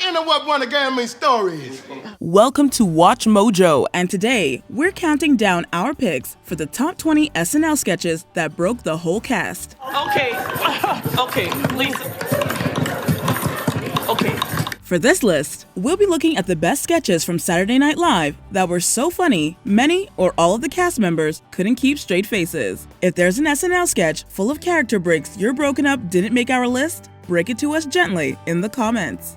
interrupt one of Gammy's stories. Welcome to Watch Mojo, and today we're counting down our picks for the top 20 SNL sketches that broke the whole cast. Okay, Lisa. Okay. For this list, we'll be looking at the best sketches from Saturday Night Live that were so funny, many or all of the cast members couldn't keep straight faces. If there's an SNL sketch full of character breaks you're broken up didn't make our list, break it to us gently in the comments.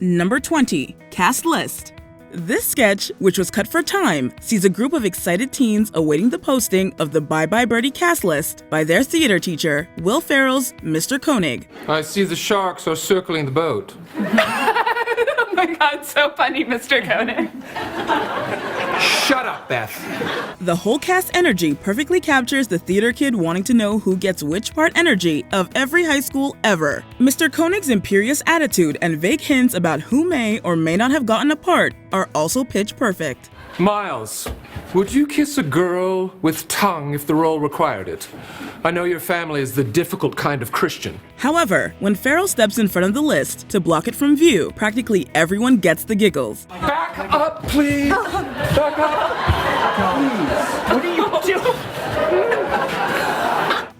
Number 20, Cast List. This sketch, which was cut for time, sees a group of excited teens awaiting the posting of the Bye Bye Birdie cast list by their theater teacher, Will Ferrell's Mr. Koenig. I see the sharks are circling the boat. Oh my God, so funny, Mr. Koenig. Shut up, Beth. The whole cast energy perfectly captures the theater kid wanting to know who gets which part energy of every high school ever. Mr. Koenig's imperious attitude and vague hints about who may or may not have gotten a part are also pitch perfect. Miles, would you kiss a girl with tongue if the role required it? I know your family is the difficult kind of Christian. However, when Ferrell steps in front of the list to block it from view, practically everyone gets the giggles. Back up, please. Back up. Please. What are you doing?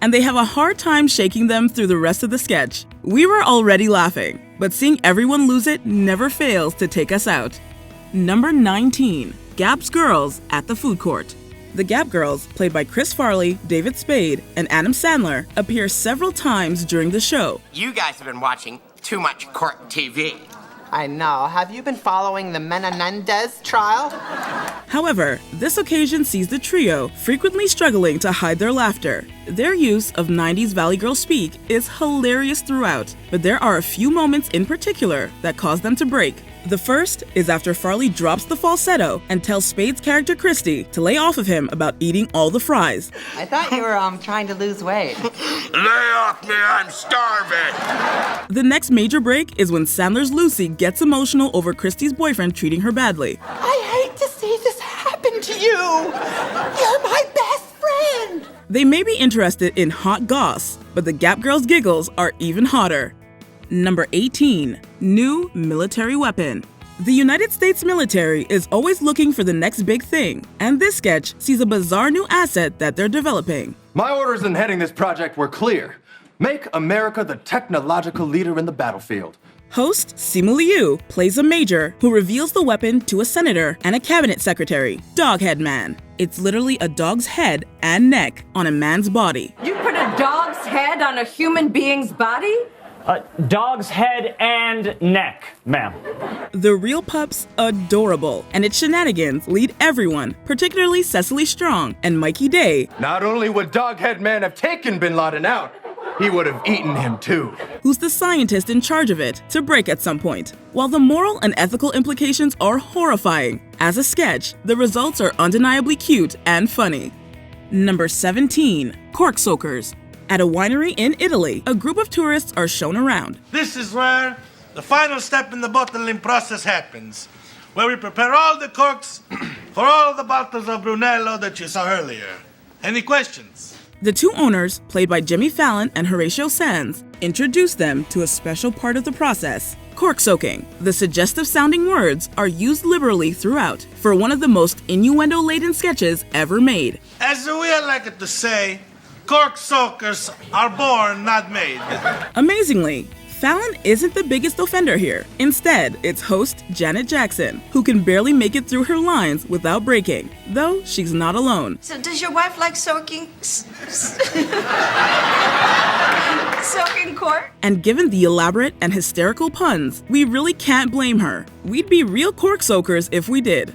And they have a hard time shaking them through the rest of the sketch. We were already laughing, but seeing everyone lose it never fails to take us out. Number 19, Gap's Girls at the Foodcourt. The Gap Girls, played by Chris Farley, David Spade, and Adam Sandler, appear several times during the show. You guys have been watching too much Cork TV. I know. Have you been following the Menendez trial? However, this occasion sees the trio frequently struggling to hide their laughter. Their use of 90s Valley Girl speak is hilarious throughout, but there are a few moments in particular that cause them to break. The first is after Farley drops the falsetto and tells Spade's character Christy to lay off of him about eating all the fries. I thought you were trying to lose weight. Lay off me, I'm starving. The next major break is when Sandler's Lucy gets emotional over Christy's boyfriend treating her badly. I hate to see this happen to you. You're my best friend. They may be interested in hot goss, but the Gap Girls' giggles are even hotter. Number 18, New Military Weapon. The United States military is always looking for the next big thing, and this sketch sees a bizarre new asset that they're developing. My orders in heading this project were clear. Make America the technological leader in the battlefield. Host Simu Liu plays a major who reveals the weapon to a senator and a cabinet secretary, Doghead Man. It's literally a dog's head and neck on a man's body. You put a dog's head on a human being's body? Dog's head and neck, ma'am. The real pup's adorable, and its shenanigans lead everyone, particularly Cecily Strong and Mikey Day. Not only would Doghead Man have taken Bin Laden out, he would have eaten him too. Who's the scientist in charge of it, to break at some point. While the moral and ethical implications are horrifying, as a sketch, the results are undeniably cute and funny. Number 17, Cork Soakers. At a winery in Italy, a group of tourists are shown around. This is where the final step in the bottling process happens, where we prepare all the corks for all the bottles of Brunello that you saw earlier. Any questions? The two owners, played by Jimmy Fallon and Horatio Sanz, introduce them to a special part of the process, cork soaking. The suggestive-sounding words are used liberally throughout for one of the most innuendo-laden sketches ever made. As we like it to say, Cork Soakers are born, not made. Amazingly, Fallon isn't the biggest offender here. Instead, it's host Janet Jackson, who can barely make it through her lines without breaking, though she's not alone. So does your wife like soaking cork? And given the elaborate and hysterical puns, we really can't blame her. We'd be real cork soakers if we did.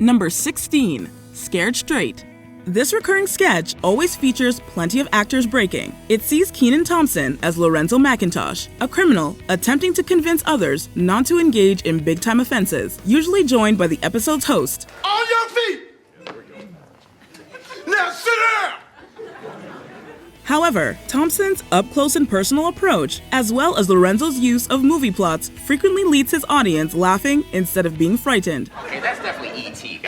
Number 16, Scared Straight. This recurring sketch always features plenty of actors breaking. It sees Kenan Thompson as Lorenzo McIntosh, a criminal attempting to convince others not to engage in big-time offenses, usually joined by the episode's host. On your feet! Now sit down! However, Thompson's up-close and personal approach, as well as Lorenzo's use of movie plots, frequently leads his audience laughing instead of being frightened. Okay, that's definitely E.T.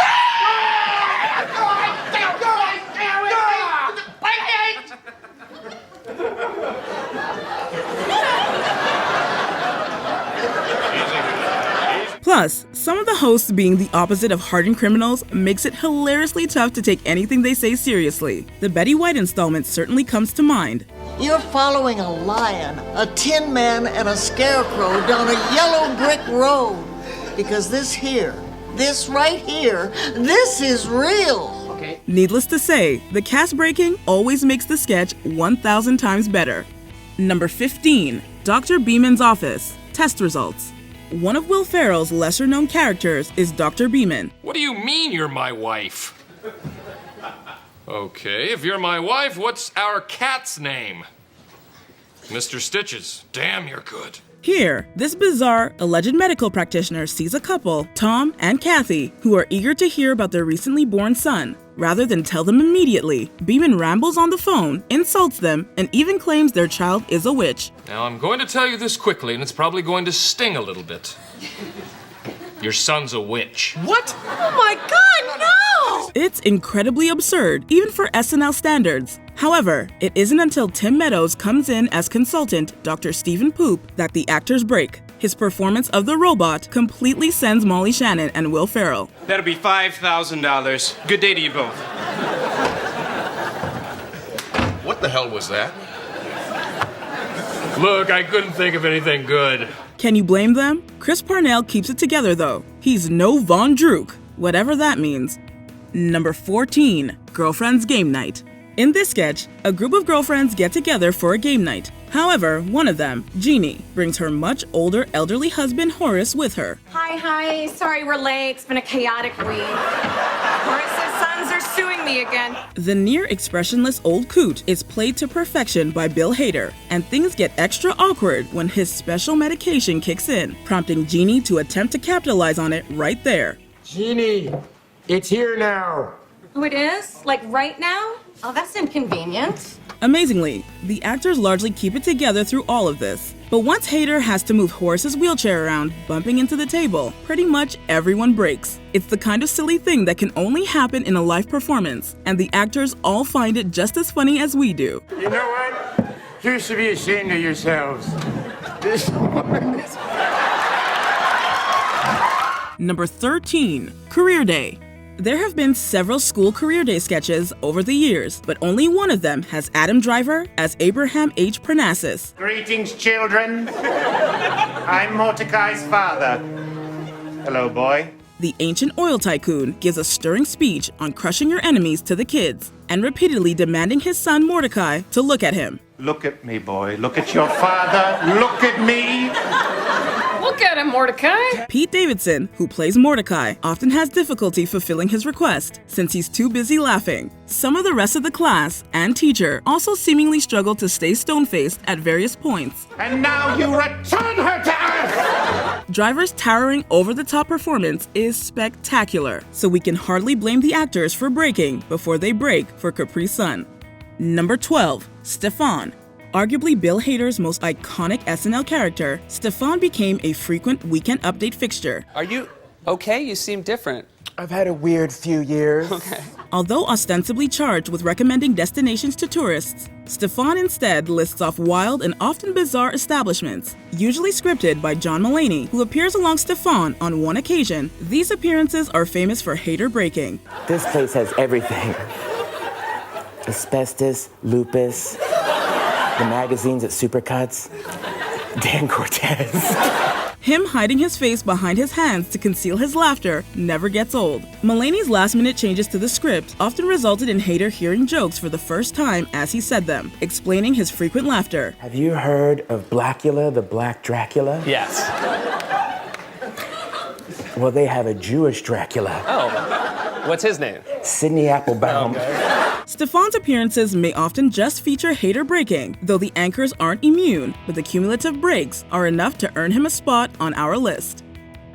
Plus, some of the hosts being the opposite of hardened criminals makes it hilariously tough to take anything they say seriously. The Betty White installment certainly comes to mind. You're following a lion, a tin man, and a scarecrow down a yellow brick road. Because this right here, this is real. Okay. Needless to say, the cast breaking always makes the sketch 1,000 times better. Number 15, Dr. Beeman's Office. Test results. One of Will Ferrell's lesser-known characters is Dr. Beeman. What do you mean you're my wife? Okay, if you're my wife, what's our cat's name? Mr. Stitches. Damn, you're good. Here, this bizarre, alleged medical practitioner sees a couple, Tom and Kathy, who are eager to hear about their recently born son. Rather than tell them immediately, Beeman rambles on the phone, insults them, and even claims their child is a witch. Now, I'm going to tell you this quickly, and it's probably going to sting a little bit. Your son's a witch. What? Oh my God, no! It's incredibly absurd, even for SNL standards. However, it isn't until Tim Meadows comes in as consultant, Dr. Stephen Poop, that the actors break. His performance of the robot completely sends Molly Shannon and Will Ferrell. That'll be $5,000. Good day to you both. What the hell was that? Look, I couldn't think of anything good. Can you blame them? Chris Parnell keeps it together though. He's no Von Drook, whatever that means. Number 14, Girlfriend's Game Night. In this sketch, a group of girlfriends get together for a game night. However, one of them, Jeannie, brings her much older elderly husband Horace with her. Hi. Sorry we're late. It's been a chaotic week. Horace's sons are suing me again. The near expressionless old coot is played to perfection by Bill Hader, and things get extra awkward when his special medication kicks in, prompting Jeannie to attempt to capitalize on it right there. Jeannie, it's here now. Oh, it is? Like right now? Oh, that's inconvenient. Amazingly, the actors largely keep it together through all of this. But once Hader has to move Horace's wheelchair around, bumping into the table, pretty much everyone breaks. It's the kind of silly thing that can only happen in a live performance, and the actors all find it just as funny as we do. You know what? You should be ashamed of yourselves. Number 13, Career Day. There have been several school career day sketches over the years, but only one of them has Adam Driver as Abraham H. Parnassus. Greetings, children. I'm Mordecai's father. Hello, boy. The ancient oil tycoon gives a stirring speech on crushing your enemies to the kids and repeatedly demanding his son Mordecai to look at him. Look at me, boy. Look at your father. Look at me. Look at him, Mordecai. Pete Davidson, who plays Mordecai, often has difficulty fulfilling his request since he's too busy laughing. Some of the rest of the class and teacher also seemingly struggle to stay stone-faced at various points. And now you return her to Earth! Driver's towering over-the-top performance is spectacular, so we can hardly blame the actors for breaking before they break for Capri Sun. Number 12, Stefan. Arguably Bill Hader's most iconic SNL character, Stefan became a frequent Weekend Update fixture. Are you okay? You seem different. I've had a weird few years. Okay. Although ostensibly charged with recommending destinations to tourists, Stefan instead lists off wild and often bizarre establishments, usually scripted by John Mulaney, who appears along Stefan on one occasion. These appearances are famous for Hader breaking. This place has everything. Asbestos, lupus, the magazines at Supercuts, Dan Cortez. Him hiding his face behind his hands to conceal his laughter never gets old. Mulaney's last-minute changes to the script often resulted in Hader hearing jokes for the first time as he said them, explaining his frequent laughter. Have you heard of Blackula, the Black Dracula? Yes. Well, they have a Jewish Dracula. Oh, what's his name? Sidney Applebaum. Okay. Stefan's appearances may often just feature Hader breaking, though the anchors aren't immune, but the cumulative breaks are enough to earn him a spot on our list.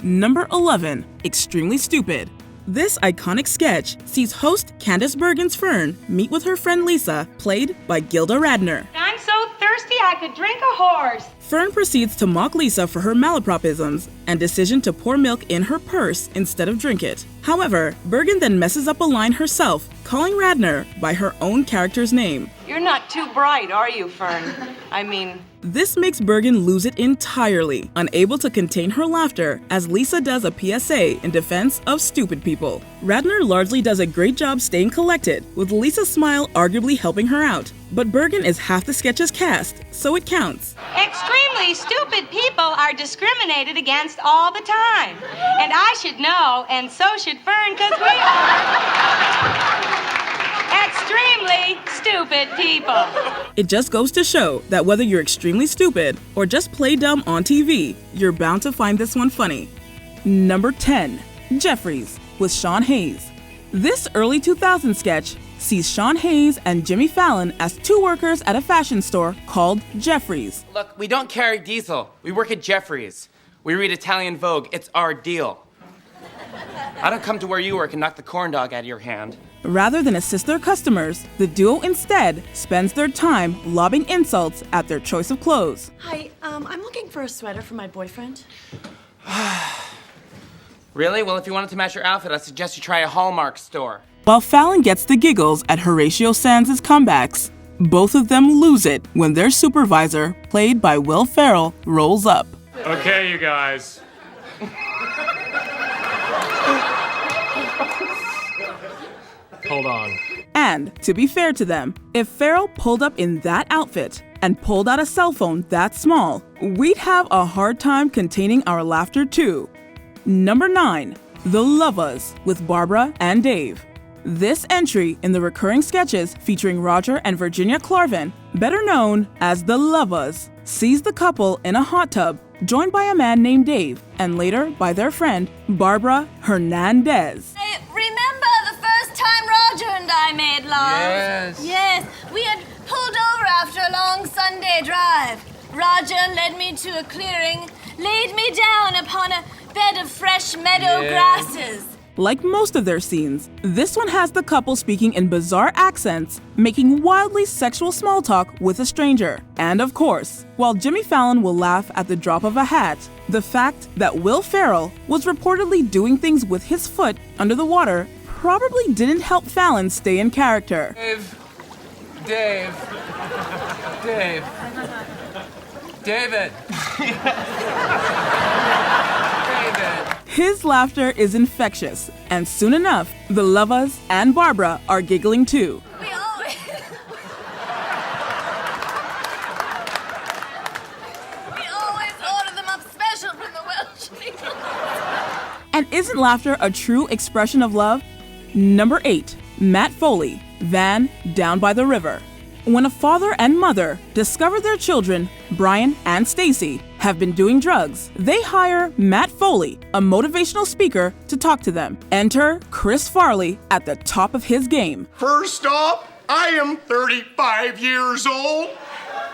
Number 11, Extremely Stupid. This iconic sketch sees host Candice Bergen's Fern meet with her friend Lisa, played by Gilda Radner. I'm so thirsty I could drink a horse. Fern proceeds to mock Lisa for her malapropisms and decision to pour milk in her purse instead of drink it. However, Bergen then messes up a line herself, calling Radner by her own character's name. You're not too bright, are you, Fern? I mean... This makes Bergen lose it entirely, unable to contain her laughter as Lisa does a PSA in defense of stupid people. Radner largely does a great job staying collected, with Lisa's smile arguably helping her out. But Bergen is half the sketch's cast, so it counts. Extremely stupid people are discriminated against all the time. And I should know, and so should Fern, because we are extremely stupid people. It just goes to show that whether you're extremely stupid or just play dumb on TV, you're bound to find this one funny. Number 10, Jeffries with Shawn Hayes. This early 2000s sketch sees Shawn Hayes and Jimmy Fallon as two workers at a fashion store called Jeffries. Look, we don't carry diesel. We work at Jeffries. We read Italian Vogue. It's our deal. I don't come to where you work and knock the corn dog out of your hand. Rather than assist their customers, the duo instead spends their time lobbing insults at their choice of clothes. Hi, I'm looking for a sweater for my boyfriend. Really? Well, if you wanted to match your outfit, I suggest you try a Hallmark store. While Fallon gets the giggles at Horatio Sands' comebacks, both of them lose it when their supervisor, played by Will Ferrell, rolls up. Okay, you guys. Hold on. And, to be fair to them, if Ferrell pulled up in that outfit and pulled out a cell phone that small, we'd have a hard time containing our laughter too. Number 9, The Lovers with Barbara and Dave. This entry in the recurring sketches featuring Roger and Virginia Clarvin, better known as The Lovers, sees the couple in a hot tub, joined by a man named Dave, and later by their friend, Barbara Hernandez. Hey, remember the first time Roger and I made love? Yes. Yes, we had pulled over after a long Sunday drive. Roger led me to a clearing, laid me down upon a bed of fresh meadow grasses. Like most of their scenes, this one has the couple speaking in bizarre accents, making wildly sexual small talk with a stranger. And of course, while Jimmy Fallon will laugh at the drop of a hat, the fact that Will Ferrell was reportedly doing things with his foot under the water probably didn't help Fallon stay in character. Dave. David. His laughter is infectious, and soon enough, the Lovers and Barbara are giggling too. We always order them up special from the Welsh people. And isn't laughter a true expression of love? Number 8, Matt Foley, Van, Down by the River. When a father and mother discover their children, Brian and Stacy, have been doing drugs, they hire Matt Foley, a motivational speaker, to talk to them. Enter Chris Farley at the top of his game. First off, I am 35 years old.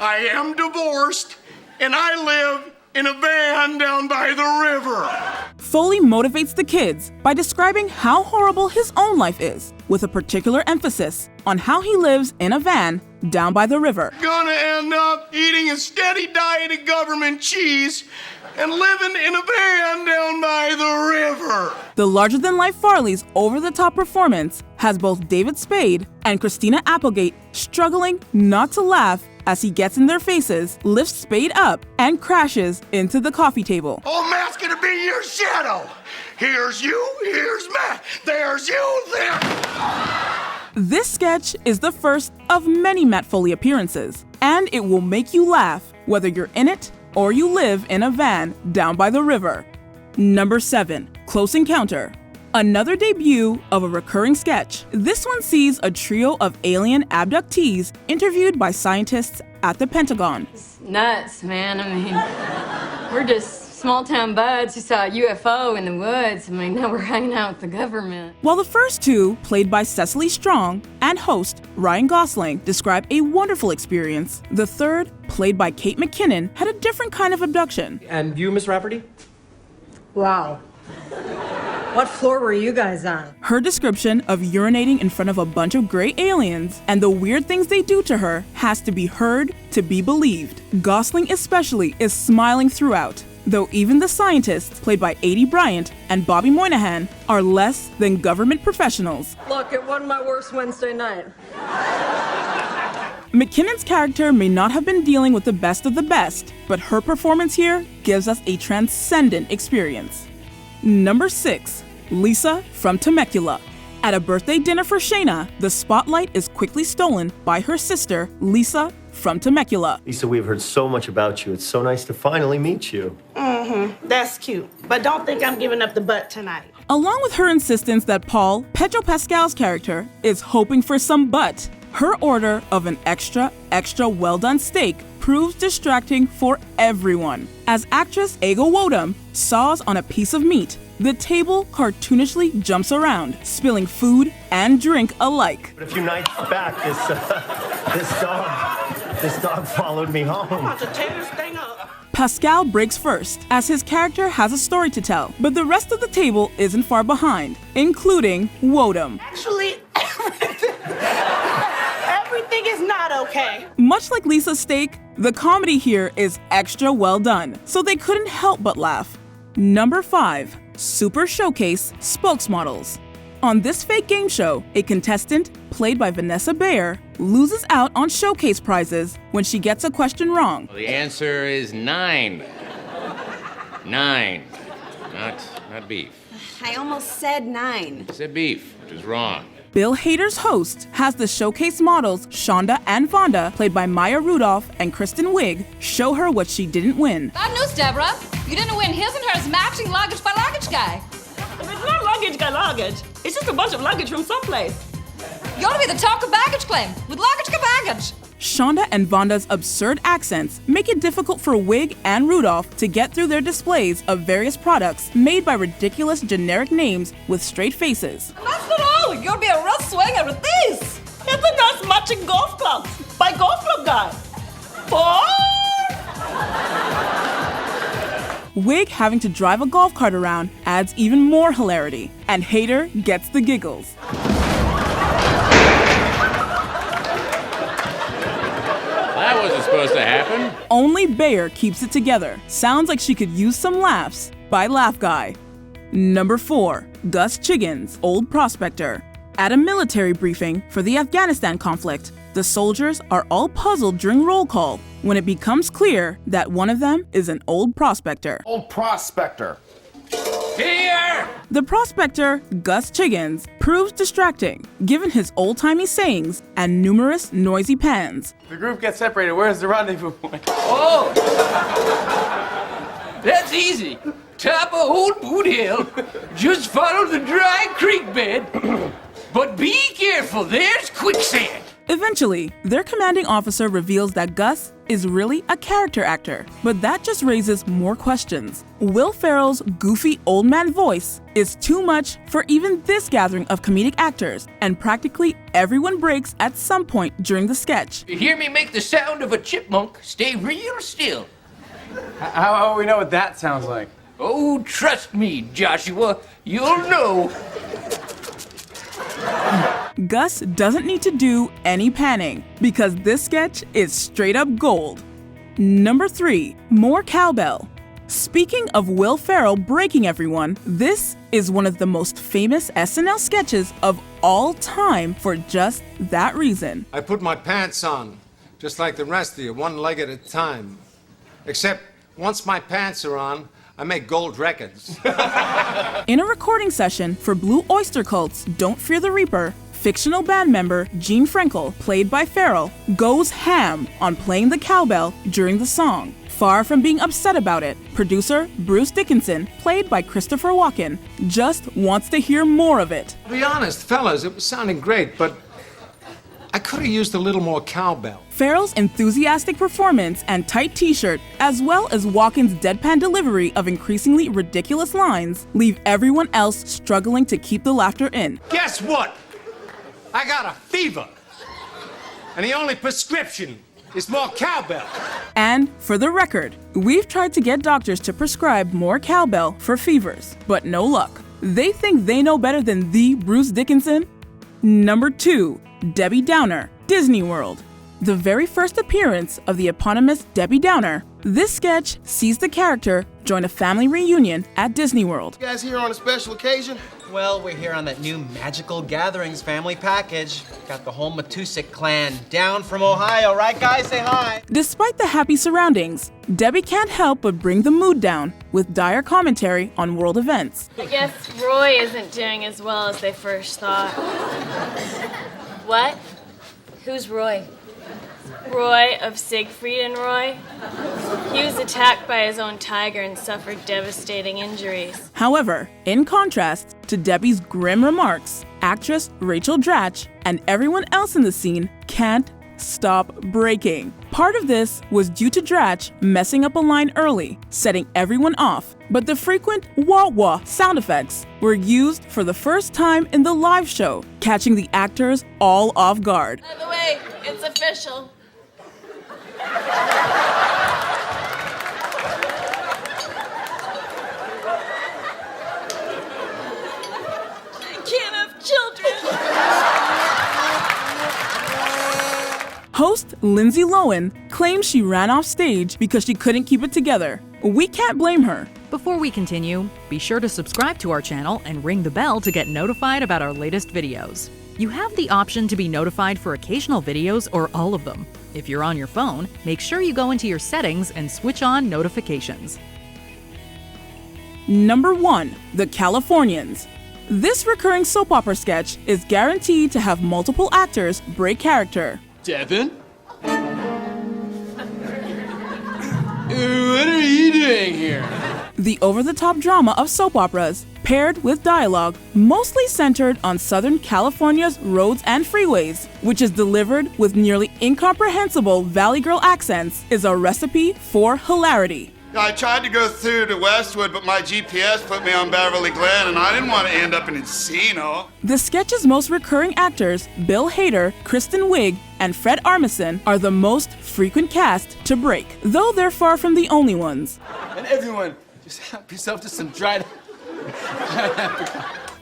I am divorced, and I live in a van down by the river. Foley motivates the kids by describing how horrible his own life is, with a particular emphasis on how he lives in a van down by the river. Gonna end up eating a steady diet of government cheese and living in a van down by the river. The larger-than-life Farley's over-the-top performance has both David Spade and Christina Applegate struggling not to laugh as he gets in their faces, lifts Spade up, and crashes into the coffee table. Oh, Matt's gonna be your shadow. Here's you, here's Matt, there's you, there. This sketch is the first of many Matt Foley appearances, and it will make you laugh whether you're in it or you live in a van down by the river. Number 7, Close Encounter. Another debut of a recurring sketch. This one sees a trio of alien abductees interviewed by scientists at the Pentagon. Nuts, man. I mean, we're just small-town buds who saw a UFO in the woods. I mean, now we're hanging out with the government. While the first two, played by Cecily Strong, and host Ryan Gosling, describe a wonderful experience, the third, played by Kate McKinnon, had a different kind of abduction. And you, Miss Rafferty? Wow. What floor were you guys on? Her description of urinating in front of a bunch of gray aliens and the weird things they do to her has to be heard to be believed. Gosling especially is smiling throughout, though even the scientists, played by Aidy Bryant and Bobby Moynihan, are less than government professionals. Look, it wasn't my worst Wednesday night. McKinnon's character may not have been dealing with the best of the best, but her performance here gives us a transcendent experience. Number 6, Lisa from Temecula. At a birthday dinner for Shayna, the spotlight is quickly stolen by her sister, Lisa from Temecula. Lisa, we've heard so much about you. It's so nice to finally meet you. That's cute. But don't think I'm giving up the butt tonight. Along with her insistence that Paul, Pedro Pascal's character, is hoping for some butt, her order of an extra well-done steak proves distracting for everyone. As actress Ego Wodum saws on a piece of meat, the table cartoonishly jumps around, spilling food and drink alike. But a few nights back, this dog followed me home. I'm about to tear this thing up. Pascal breaks first, as his character has a story to tell, but the rest of the table isn't far behind, including Wodum. Actually, everything is not okay. Much like Lisa's steak, the comedy here is extra well done, so they couldn't help but laugh. Number 5, Super Showcase Spokesmodels. On this fake game show, a contestant, played by Vanessa Bayer, loses out on showcase prizes when she gets a question wrong. Well, the answer is 9. 9. Not beef. I almost said 9. I said beef, which is wrong. Bill Hader's host has the showcase models Shonda and Vonda, played by Maya Rudolph and Kristen Wiig, show her what she didn't win. Bad news, Deborah. You didn't win his and hers matching luggage by luggage guy. It's not luggage by luggage. It's just a bunch of luggage from someplace. You ought to be the talk of baggage claim with luggage to baggage. Shonda and Vonda's absurd accents make it difficult for Wiig and Rudolph to get through their displays of various products made by ridiculous generic names with straight faces. And that's not all. You'll be a real swinger with these. It's a nice matching golf clubs by Golf Club Guy. Wiig having to drive a golf cart around adds even more hilarity, and Hader gets the giggles. That wasn't supposed to happen. Only Bayer keeps it together. Sounds like she could use some laughs by Laugh Guy. Number 4, Gus Chickens, Old Prospector. At a military briefing for the Afghanistan conflict, the soldiers are all puzzled during roll call when it becomes clear that one of them is an old prospector. Old prospector. Here! The prospector, Gus Chickens, proves distracting, given his old-timey sayings and numerous noisy pans. The group gets separated. Where's the rendezvous point? Oh! That's easy. Top of Old Boot Hill. Just follow the dry creek bed. But be careful, there's quicksand. Eventually, their commanding officer reveals that Gus is really a character actor, but that just raises more questions. Will Ferrell's goofy old man voice is too much for even this gathering of comedic actors, and practically everyone breaks at some point during the sketch. You hear me make the sound of a chipmunk, stay real still. How will we know what that sounds like? Oh, trust me, Joshua, you'll know. Gus doesn't need to do any panning because this sketch is straight up gold. Number 3, more Cowbell. Speaking of Will Ferrell breaking everyone, this is one of the most famous SNL sketches of all time for just that reason. I put my pants on, just like the rest of you, one leg at a time. Except once my pants are on, I make gold records. In a recording session for Blue Oyster Cult's Don't Fear the Reaper, fictional band member Gene Frankel, played by Ferrell, goes ham on playing the cowbell during the song. Far from being upset about it, producer Bruce Dickinson, played by Christopher Walken, just wants to hear more of it. To be honest, fellas, it was sounding great, but I could have used a little more cowbell. Ferrell's enthusiastic performance and tight t-shirt, as well as Walken's deadpan delivery of increasingly ridiculous lines, leave everyone else struggling to keep the laughter in. Guess what? I got a fever. And the only prescription is more cowbell. And for the record, we've tried to get doctors to prescribe more cowbell for fevers, but no luck. They think they know better than the Bruce Dickinson? Number 2. Debbie Downer, Disney World. The very first appearance of the eponymous Debbie Downer, this sketch sees the character join a family reunion at Disney World. You guys here on a special occasion? Well, we're here on that new Magical Gatherings family package. Got the whole Matusik clan down from Ohio, right guys? Say hi. Despite the happy surroundings, Debbie can't help but bring the mood down with dire commentary on world events. I guess Roy isn't doing as well as they first thought. What? Who's Roy? Roy of Siegfried and Roy. He was attacked by his own tiger and suffered devastating injuries. However, in contrast to Debbie's grim remarks, actress Rachel Dratch and everyone else in the scene can't stop breaking. Part of this was due to Dratch messing up a line early, setting everyone off, but the frequent wah-wah sound effects were used for the first time in the live show, catching the actors all off guard. By the way, it's official. I can't have children. Host Lindsay Lohan claims she ran off stage because she couldn't keep it together. We can't blame her. Before we continue, be sure to subscribe to our channel and ring the bell to get notified about our latest videos. You have the option to be notified for occasional videos or all of them. If you're on your phone, make sure you go into your settings and switch on notifications. Number 1. The Californians. This recurring soap opera sketch is guaranteed to have multiple actors break character. Devin? What are you doing here? The over-the-top drama of soap operas, paired with dialogue mostly centered on Southern California's roads and freeways, which is delivered with nearly incomprehensible Valley Girl accents, is a recipe for hilarity. I tried to go through to Westwood, but my GPS put me on Beverly Glen, and I didn't want to end up in Encino. The sketch's most recurring actors, Bill Hader, Kristen Wiig, and Fred Armisen, are the most frequent cast to break, though they're far from the only ones. And everyone, just help yourself to some dried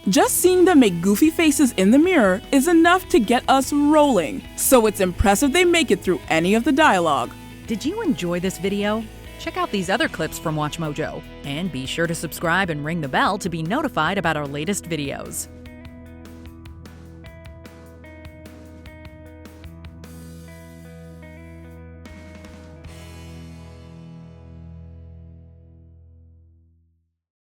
Just seeing them make goofy faces in the mirror is enough to get us rolling, so it's impressive they make it through any of the dialogue. Did you enjoy this video? Check out these other clips from WatchMojo, and be sure to subscribe and ring the bell to be notified about our latest videos.